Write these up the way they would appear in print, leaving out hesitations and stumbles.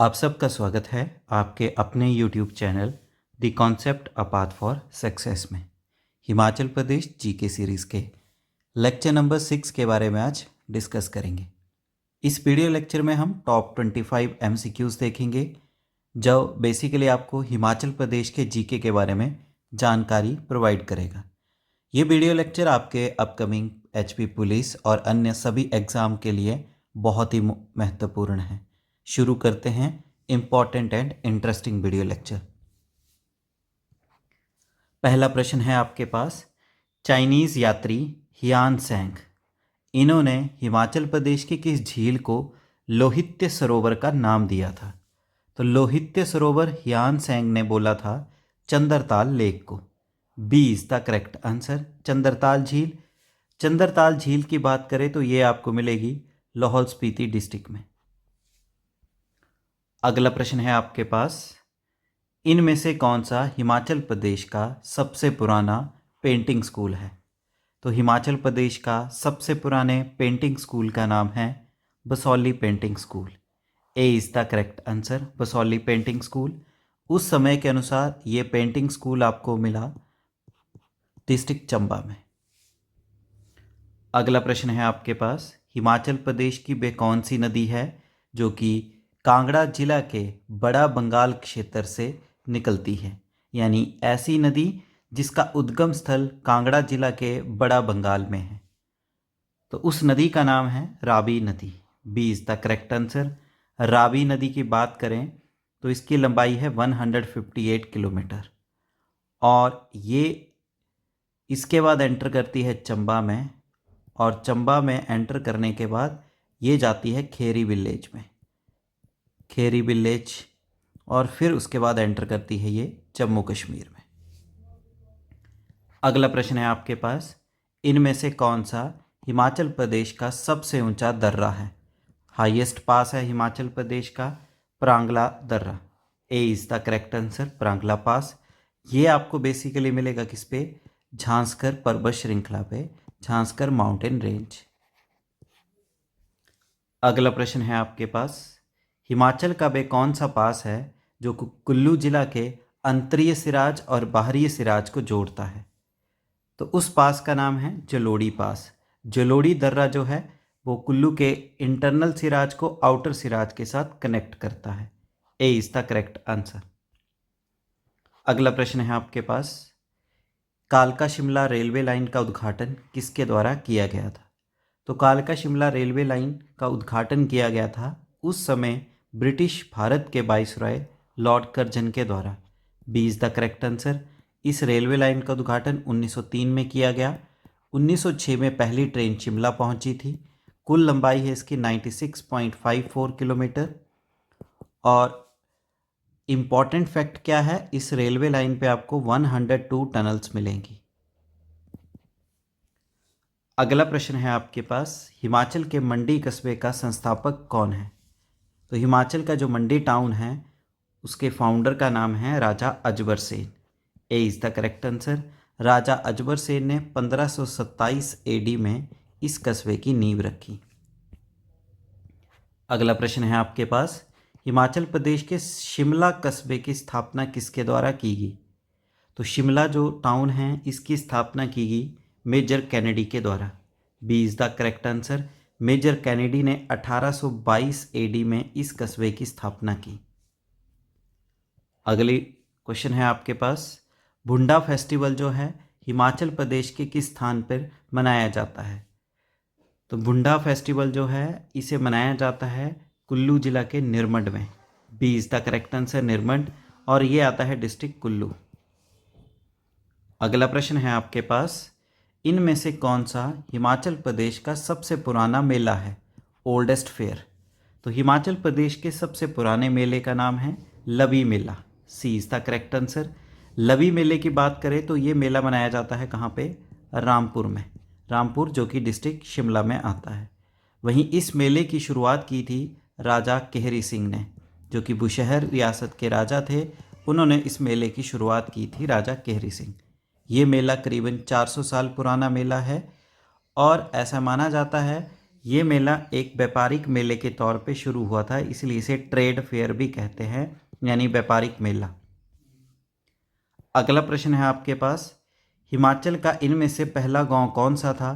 आप सबका स्वागत है आपके अपने YouTube channel the concept a path for success में हिमाचल प्रदेश जीके सीरीज़ के लेक्चर नंबर 6 के बारे में आज डिस्कस करेंगे। इस वीडियो लेक्चर में हम टॉप 25 MCQs देखेंगे जो बेसिकली आपको हिमाचल प्रदेश के जीके के बारे में जानकारी प्रोवाइड करेगा। ये वीडियो लेक्चर आपके अपकमिंग HP पुलिस और अन्य सभी एग्ज़ाम के लिए बहुत ही महत्वपूर्ण है। शुरू करते हैं important and interesting video lecture. पहला प्रश्न है आपके पास, चाइनीज़ यात्री हियान सैंग इन्होंने हिमाचल प्रदेश की किस झील को लोहित्य सरोवर का नाम दिया था? तो लोहित्य सरोवर हियान सैंग ने बोला था चंद्रताल लेक को। B is the correct answer, Chandratal झील। चंद्रताल झील की बात करें तो ये आपको मिलेगी लाहौल स्पीति डिस्ट्रिक्ट में। अगला प्रश्न है आपके पास, इनमें से कौन सा हिमाचल प्रदेश का सबसे पुराना पेंटिंग स्कूल है? तो हिमाचल प्रदेश का सबसे पुराने पेंटिंग स्कूल का नाम है Basohli painting school. A is the correct answer, Basohli painting school. उस समय के अनुसार ये पेंटिंग स्कूल आपको मिला डिस्ट्रिक्ट चंबा में। अगला प्रश्न है आपके पास, हिमाचल प्रदेश की वे कौन सी नदी है जो कि कांगड़ा जिला के बड़ा बंगाल क्षेत्र से निकलती है? यानी ऐसी नदी जिसका उद्गम स्थल कांगड़ा जिला के बड़ा बंगाल में है, तो उस नदी का नाम है रावी नदी। B is the correct answer. Ravi नदी की बात करें तो इसकी लंबाई है 158 किलोमीटर और ये इसके बाद एंटर करती है चंबा में, और चंबा में एंटर करने के बाद ये जाती है खेरी विलेज में, खेरी विलेज, और फिर उसके बाद एंटर करती है ये जम्मू कश्मीर में। अगला प्रश्न है आपके पास, इनमें से कौन सा हिमाचल प्रदेश का सबसे ऊंचा दर्रा है? हाईएस्ट पास है हिमाचल प्रदेश का प्रांगला दर्रा। A is the correct answer, Prangla pass. ये आपको बेसिकली मिलेगा किस पे? झांसकर पर्वत श्रृंखला पे, झांसकर माउंटेन रेंज। अगला प्रश्न है आपके पास, हिमाचल का वे कौन सा पास है जो कुल्लू जिला के अंतरीय सिराज और बाहरी सिराज को जोड़ता है? तो उस पास का नाम है जलोड़ी पास। जलोड़ी दर्रा जो है वो कुल्लू के इंटरनल सिराज को आउटर सिराज के साथ कनेक्ट करता है। ए इज़ द करेक्ट आंसर। अगला प्रश्न है आपके पास, कालका शिमला रेलवे लाइन का उद्घाटन किसके द्वारा किया गया था? तो कालका शिमला रेलवे लाइन का उद्घाटन किया गया था उस समय ब्रिटिश भारत के वाइसरॉय लॉर्ड कर्जन के द्वारा। B is the correct answer. इस रेलवे लाइन का उद्घाटन 1903 में किया गया। 1906 में पहली ट्रेन शिमला पहुंची थी। कुल लंबाई है इसकी 96.54 किलोमीटर। और इम्पॉर्टेंट फैक्ट क्या है, इस रेलवे लाइन पे आपको 102 टनल्स मिलेंगी। अगला प्रश्न है आपके पास, हिमाचल के मंडी कस्बे का संस्थापक कौन है? तो हिमाचल का जो मंडी टाउन है उसके फाउंडर का नाम है Raja Ajbar Sen. A is the correct answer. Raja Ajbar Sen ने 1527 AD में इस कस्बे की नींव रखी। अगला प्रश्न है आपके पास, हिमाचल प्रदेश के शिमला कस्बे की स्थापना किसके द्वारा की गई? तो शिमला जो टाउन है इसकी स्थापना की गई मेजर कैनेडी के द्वारा। B is the correct answer. Major Kennedy ने 1822 AD में इस कस्बे की स्थापना की। अगली क्वेश्चन है आपके पास, भुंडा फेस्टिवल जो है हिमाचल प्रदेश के किस स्थान पर मनाया जाता है? तो भुंडा फेस्टिवल जो है इसे मनाया जाता है कुल्लू जिला के निरमंड में। B is the correct answer, Nirmand, और ये आता है डिस्ट्रिक्ट कुल्लू। अगला प्रश्न है आपके पास, इनमें से कौन सा हिमाचल प्रदेश का सबसे पुराना मेला है? Oldest fair. तो हिमाचल प्रदेश के सबसे पुराने मेले का नाम है लवी मेला। सी इज़ द करेक्ट आंसर। लवी मेले की बात करें तो ये मेला मनाया जाता है कहाँ पे? रामपुर में। रामपुर जो कि डिस्ट्रिक्ट शिमला में आता है। वहीं इस मेले की शुरुआत की थी राजा केहरी सिंह ने, जो कि बुशहर रियासत के राजा थे। उन्होंने इस मेले की शुरुआत की थी, राजा केहरी सिंह। ये मेला करीबन 400 साल पुराना मेला है और ऐसा माना जाता है ये मेला एक व्यापारिक मेले के तौर पे शुरू हुआ था, इसलिए इसे ट्रेड फेयर भी कहते हैं, यानी व्यापारिक मेला। अगला प्रश्न है आपके पास, हिमाचल का इनमें से पहला गांव कौन सा था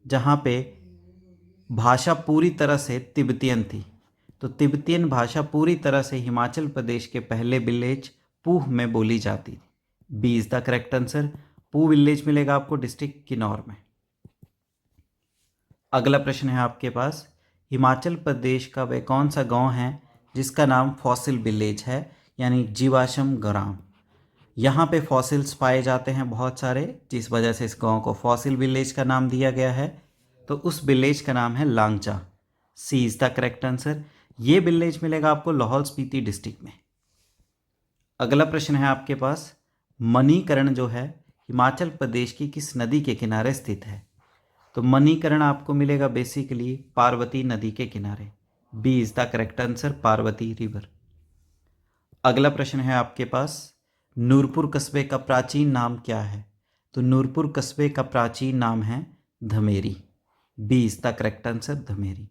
जहां पे भाषा पूरी तरह से तिब्बतियन थी? तो तिब्बतियन भाषा पूरी तरह से हिमाचल प्रदेश के पहले विलेज पूह में बोली जाती थी। B is the correct answer. Pooh village मिलेगा आपको डिस्ट्रिक्ट किन्नौर में। अगला प्रश्न है आपके पास, हिमाचल प्रदेश का वह कौन सा गांव है जिसका नाम फॉसिल विलेज है, यानी जीवाश्म ग्राम? यहाँ पे फॉसिल्स पाए जाते हैं बहुत सारे, जिस वजह से इस गांव को फॉसिल विलेज का नाम दिया गया है। तो उस विलेज का नाम है लांगचा। सी इज द करेक्ट आंसर। ये विलेज मिलेगा आपको लाहौल स्पीति डिस्ट्रिक्ट में। अगला प्रश्न है आपके पास, मणिकर्ण जो है हिमाचल प्रदेश की किस नदी के किनारे स्थित है? तो मणिकर्ण आपको मिलेगा बेसिकली पार्वती नदी के किनारे। B is the correct answer, Parvati river. अगला प्रश्न है आपके पास, नूरपुर कस्बे का प्राचीन नाम क्या है? तो नूरपुर कस्बे का प्राचीन नाम है Dhameri. B is the correct answer, Dhameri.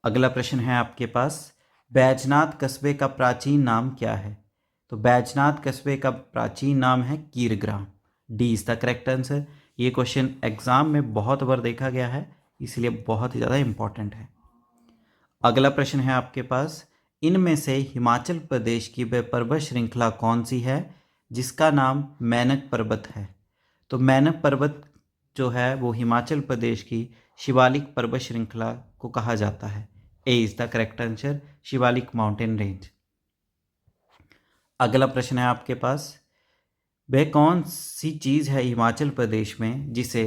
अगला प्रश्न है आपके पास, बैजनाथ कस्बे का प्राचीन नाम क्या है? तो बैजनाथ कस्बे का प्राचीन नाम है Kirgram. D is the correct answer. ये क्वेश्चन एग्जाम में बहुत बार देखा गया है, इसलिए बहुत ही ज़्यादा इंपॉर्टेंट है। अगला प्रश्न है आपके पास, इनमें से हिमाचल प्रदेश की वह पर्वत श्रृंखला कौन सी है जिसका नाम मैनक पर्वत है? तो मैनक पर्वत जो है वो हिमाचल प्रदेश की शिवालिक पर्वत श्रृंखला को कहा जाता है। A is the correct answer, Shivalik mountain range. अगला प्रश्न है आपके पास, वह कौन सी चीज़ है हिमाचल प्रदेश में जिसे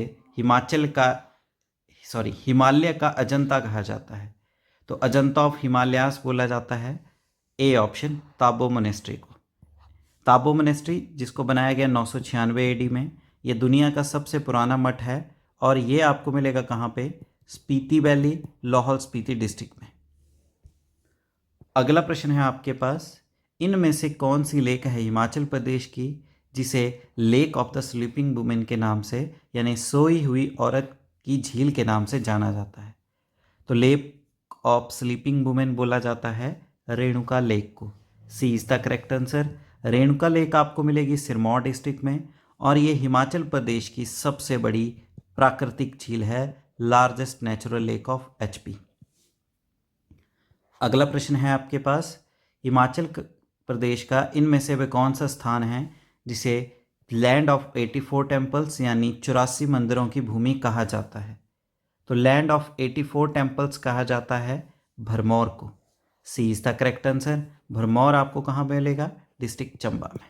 हिमालय का अजंता कहा जाता है? तो अजंता ऑफ हिमालयास बोला जाता है। ए ऑप्शन, ताबो मोनेस्ट्री को। ताबो मोनेस्ट्री जिसको बनाया गया 996 AD में, ये दुनिया का सबसे पुराना मठ है और ये आपको मिलेगा कहाँ पे? स्पीति वैली, लाहौल स्पीति डिस्ट्रिक्ट में। अगला प्रश्न है आपके पास, इनमें से कौन सी लेक है हिमाचल प्रदेश की जिसे lake of the sleeping women के नाम से, यानी सोई हुई औरत की झील के नाम से जाना जाता है? तो लेक ऑफ स्लीपिंग वुमेन बोला जाता है रेणुका लेक को। C is the correct answer. Renuka lake आपको मिलेगी सिरमौर डिस्ट्रिक्ट में और ये हिमाचल प्रदेश की सबसे बड़ी प्राकृतिक झील है, largest natural lake of HP। अगला प्रश्न है आपके पास, हिमाचल प्रदेश का इनमें से वह कौन सा स्थान है जिसे लैंड ऑफ 84 टेम्पल्स यानी 84 मंदिरों की भूमि कहा जाता है? तो लैंड ऑफ 84 टेम्पल्स कहा जाता है भरमौर को। C is the correct answer. Bharmour आपको कहाँ मिलेगा? डिस्ट्रिक्ट चंबा में।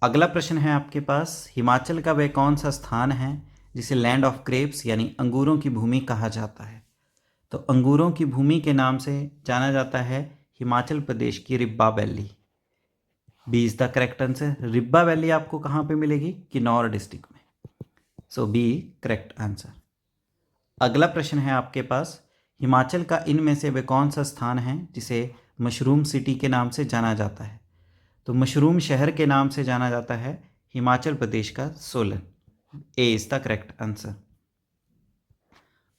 अगला प्रश्न है आपके पास, हिमाचल का वह कौन सा स्थान है जिसे लैंड ऑफ ग्रेप्स यानी अंगूरों की भूमि कहा जाता है? तो अंगूरों की भूमि के नाम से जाना जाता है हिमाचल प्रदेश की Ribba valley. B is the correct answer. Ribba valley आपको कहाँ पे मिलेगी? किन्नौर डिस्ट्रिक्ट में। So B correct answer. अगला प्रश्न है आपके पास, हिमाचल का इनमें से वह कौन सा स्थान है जिसे मशरूम सिटी के नाम से जाना जाता है? तो मशरूम शहर के नाम से जाना जाता है हिमाचल प्रदेश का सोलन। ए इज द करेक्ट आंसर।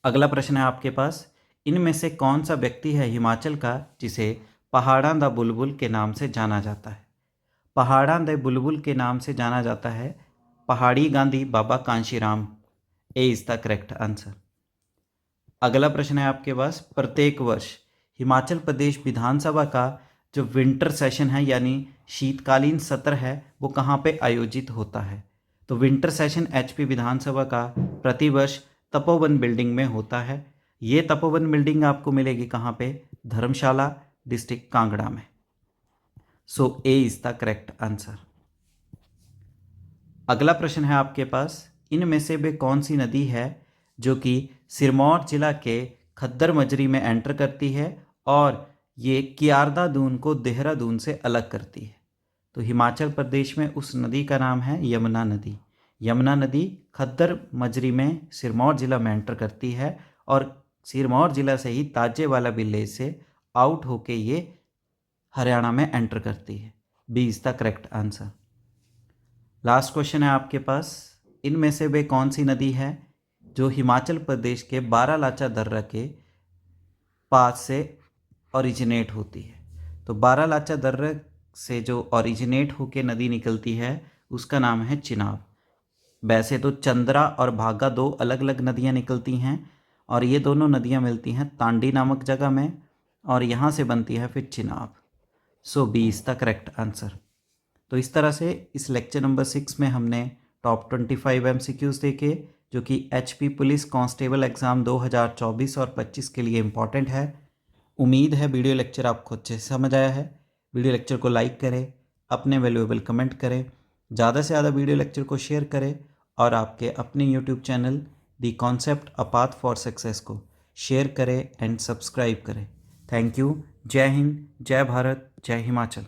अगला प्रश्न है आपके पास, इनमें से कौन सा व्यक्ति है हिमाचल का जिसे पहाड़ा दा बुलबुल के नाम से जाना जाता है? पहाड़ा दा बुलबुल के नाम से जाना जाता है पहाड़ी गांधी बाबा कांशीराम। ए इज द करेक्ट आंसर। अगला प्रश्न है आपके पास, प्रत्येक वर्ष हिमाचल प्रदेश विधानसभा का जो विंटर सेशन है यानी शीतकालीन सत्र है वो कहाँ पे आयोजित होता है? तो विंटर सेशन HP विधानसभा का प्रतिवर्ष तपोवन बिल्डिंग में होता है। ये तपोवन बिल्डिंग आपको मिलेगी कहाँ पे? धर्मशाला डिस्ट्रिक्ट कांगड़ा में। सो ए इज द करेक्ट आंसर। अगला प्रश्न है आपके पास, इनमें से वे कौन सी नदी है जो कि सिरमौर जिला के खद्दर मजरी में एंटर करती है और ये कियारदा दून को देहरादून से अलग करती है? तो हिमाचल प्रदेश में उस नदी का नाम है यमुना नदी। यमुना नदी खद्दर मजरी में सिरमौर जिला में एंटर करती है और सिरमौर जिला से ही ताजेवाला विलेज से आउट होके ये हरियाणा में एंटर करती है। B is the correct answer. Last question है आपके पास, इनमें से वे कौन सी नदी है जो हिमाचल प्रदेश के बारालाचा दर्रा के पास से ओरिजिनेट होती है। तो बारालाचा दर्रा से जो ओरिजिनेट होके नदी निकलती है उसका नाम है चिनाब। वैसे तो चंद्रा और भागा दो अलग अलग नदियाँ निकलती हैं और ये दोनों नदियाँ मिलती हैं तांडी नामक जगह में और यहाँ से बनती है फिर Chenab. So B is the correct answer. तो इस तरह से इस लेक्चर नंबर 6 में हमने टॉप 25 MCQs देखे जो कि HP पुलिस कांस्टेबल एग्ज़ाम 2024 और 25 के लिए इम्पॉर्टेंट है। उम्मीद है वीडियो लेक्चर आपको अच्छे से समझ आया है। वीडियो लेक्चर को लाइक करें, अपने वैल्यूएबल कमेंट करें, ज़्यादा से ज़्यादा वीडियो लेक्चर को शेयर करें और आपके अपने YouTube channel the concept a path for success को शेयर करें एंड सब्सक्राइब करें। Thank you. जय हिंद, जय भारत, जय हिमाचल।